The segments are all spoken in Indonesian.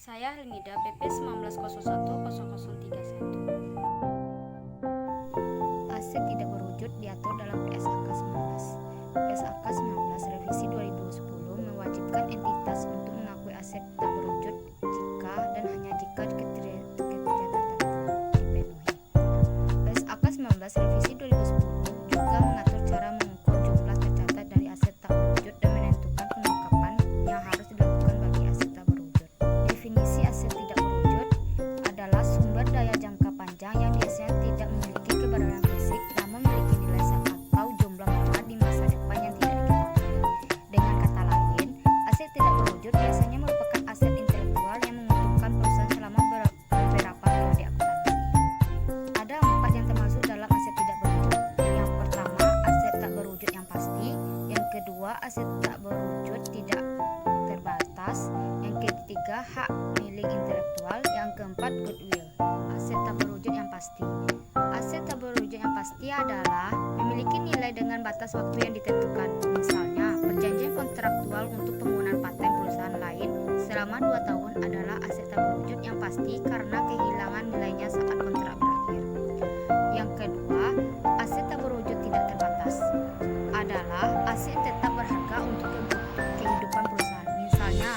Saya Helmida, PP 19010031. Aset tidak berwujud diatur dalam PSAK 19. PSAK 19 revisi 2010 mewajibkan entitas untuk mengakui aset tak berwujud jika dan hanya jika kriteria tertentu dipenuhi. PSAK 19 revisi 2010 juga mengatur cara mengukur jumlah tercatat dari aset tak berwujud dan menentukan pengungkapan yang harus dilakukan bagi aset tak berwujud. Definisi aset tidak berwujud adalah sumber daya jangka panjang yang biasanya tidak memiliki keberadaan fisik namun memiliki nilai atau jumlah manfaat di masa depan yang tidak diketahui. Dengan kata lain, aset tidak berwujud biasanya merupakan aset intelektual yang menguntungkan perusahaan selama beberapa periode akuntansi. Ada 4 yang termasuk dalam aset tidak berwujud. Yang pertama, aset tak berwujud yang pasti. Yang kedua, aset tak berwujud tidak terbatas. Yang ketiga, hak milik intelektual. Yang keempat, goodwill. Aset tak berwujud yang pasti. Aset tak berwujud yang pasti adalah memiliki nilai dengan batas waktu yang ditentukan. Misalnya, perjanjian kontraktual untuk penggunaan paten perusahaan lain selama 2 tahun adalah aset tak berwujud yang pasti karena kehilangan nilainya saat kontrak berakhir. Yang kedua, aset tak berwujud tidak terbatas adalah aset yang tetap berharga untuk kehidupan perusahaan. Misalnya,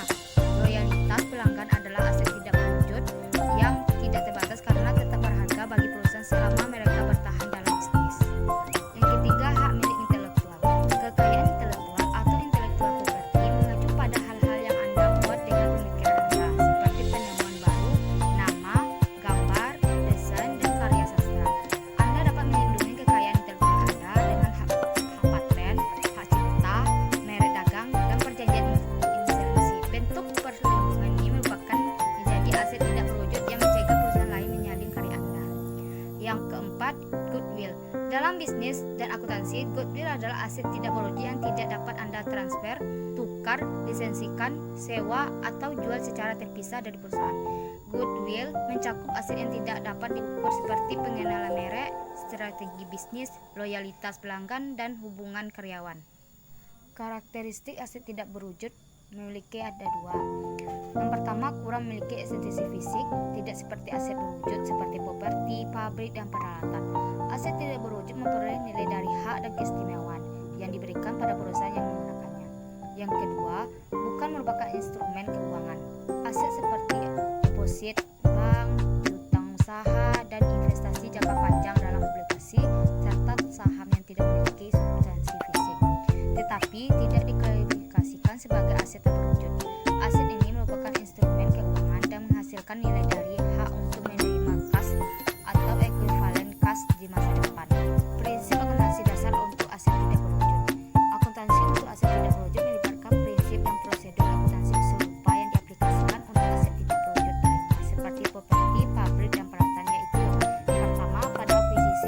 loyalitas pelanggan adalah aset tidak berwujud yang tidak terbatas karena tetap berharga bagi perusahaan selama mereka bertahan dalam bisnis. Yang ketiga, hak milik intelektual. Kekayaan intelektual atau intellectual property mengacu pada hal-hal yang Anda buat dengan pemikiran Anda, seperti penemuan baru, nama, gambar, desain, dan karya sastra. Anda dapat melindungi kekayaan intelektual Anda dengan hak paten, hak cipta, merek dagang, dan perjanjian lisensi. Bentuk perlindungan ini merupakan menjadi aset tidak berwujud yang mencegah perusahaan lain menyalin karya Anda. Yang keempat, goodwill. Dalam bisnis dan akuntansi, goodwill adalah aset tidak berwujud yang tidak dapat Anda transfer, tukar, lisensikan, sewa, atau jual secara terpisah dari perusahaan. Goodwill mencakup aset yang tidak dapat diukur seperti pengenalan merek, strategi bisnis, loyalitas pelanggan, dan hubungan karyawan. Karakteristik aset tidak berwujud memiliki ada 2. Yang pertama, kurang memiliki esensi fisik, tidak seperti aset berwujud seperti properti, pabrik, dan peralatan. Aset tidak berwujud memperoleh nilai dari hak dan keistimewaan yang diberikan pada perusahaan yang menggunakannya. Yang kedua, bukan merupakan instrumen keuangan. Aset seperti deposit bank, piutang usaha, dan investasi jangka panjang dalam obligasi serta saham yang tidak memiliki substansi fisik, tetapi tidak diklasifikasikan sebagai aset tak berwujud. Aset ini merupakan instrumen keuangan dan menghasilkan nilai dari hak untuk menerima kas atau ekuivalen kas di masa depan. Prinsip akuntansi dasar untuk aset tidak berwujud. Akuntansi untuk aset tidak berwujud melibatkan prinsip dan prosedur akuntansi serupa yang diaplikasikan untuk aset tidak berwujud lainnya, seperti properti, pabrik, dan peralatan, yaitu yang pertama, pada akuisisi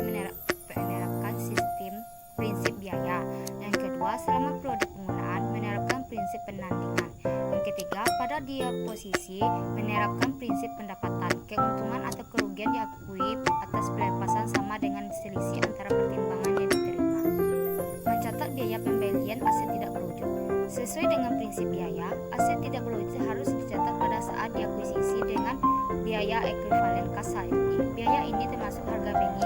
menerapkan sistem prinsip biaya. Yang kedua, selama periode penggunaan menerapkan prinsip penandingan. Yang ketiga, pada disposisi menerapkan prinsip pendapatan. Keuntungan atau kerugian diakui atas pelepasan sama dengan selisih antara pertimbangan yang diterima. Mencatat biaya pembelian aset tidak berwujud. Sesuai dengan prinsip biaya, aset tidak berwujud harus dicatat pada saat diakuisisi dengan biaya ekuivalen kas saat ini. Biaya ini termasuk harga beli